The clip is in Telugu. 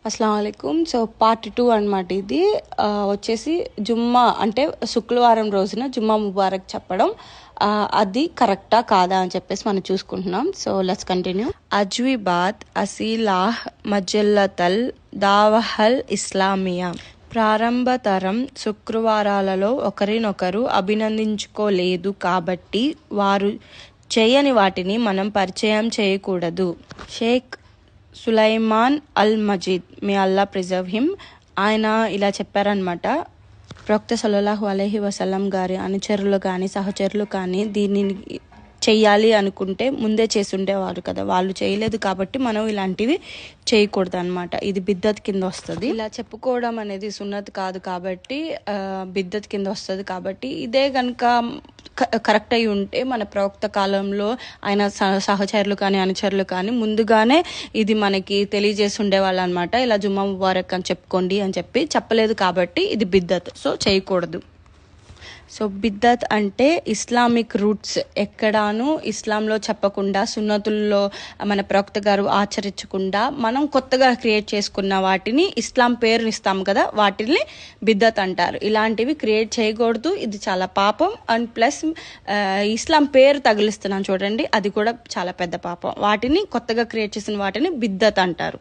అస్సలాము అలైకుం. సో పార్ట్ 2 అనమాట ఇది. వచ్చేసి జుమ్మా అంటే శుక్రవారం రోజున జుమ్మా ముబారక్ చెప్పడం అది కరెక్టా కాదా అని చెప్పేసి మనం చూసుకుంటున్నాం. So let's continue. అజ్విబాత్ అసీలాహ్ మజల్లతల్ దావహల్ ఇస్లామియా. ప్రారంభ తరం శుక్రవారాలలో ఒకరినొకరు అభినందించుకోలేదు కాబట్టి వారు చేయని వాటిని మనం పరిచయం చేయకూడదు. షేక్ సులైమాన్ అల్ మజీద్, మే అల్లా ప్రిజర్వ్ హిమ్, ఆయన ఇలా చెప్పారనమాట. ప్రవక్త సల్లల్లాహు అలైహి వసల్లం గారి అనుచరులు కానీ సహచరులు కానీ దీనిని చెయ్యాలి అనుకుంటే ముందే చేసి ఉండేవారు కదా, వాళ్ళు చేయలేదు కాబట్టి మనం ఇలాంటివి చేయకూడదు అనమాట. ఇది బిద్దత్ కింద వస్తుంది. ఇలా చెప్పుకోవడం అనేది సున్నత్ కాదు కాబట్టి బిద్దత్ కింద వస్తుంది. కాబట్టి ఇదే కనుక కరెక్ట్ అయి ఉంటే మన ప్రవక్త కాలంలో ఆయన సహచరులు కానీ అనుచరులు కానీ ముందుగానే ఇది మనకి తెలియజేసి ఉండేవాళ్ళు అనమాట. ఇలా జుమ్మా ముబారక్ అని చెప్పుకోండి అని చెప్పలేదు కాబట్టి ఇది బిద్దత్, సో చేయకూడదు. సో బిద్దత్ అంటే ఇస్లామిక్ రూట్స్ ఎక్కడాను ఇస్లాంలో చెప్పకుండా, సున్నతుల్లో మన ప్రవక్త గారు ఆచరించకుండా మనం కొత్తగా క్రియేట్ చేసుకున్న వాటిని ఇస్లాం పేరుని ఇస్తాం కదా, వాటిని బిద్దత్ అంటారు. ఇలాంటివి క్రియేట్ చేయకూడదు, ఇది చాలా పాపం. అండ్ ప్లస్ ఇస్లాం పేరు తగిలిస్తున్నాం చూడండి, అది కూడా చాలా పెద్ద పాపం. వాటిని కొత్తగా క్రియేట్ చేసిన వాటిని బిద్దత్ అంటారు.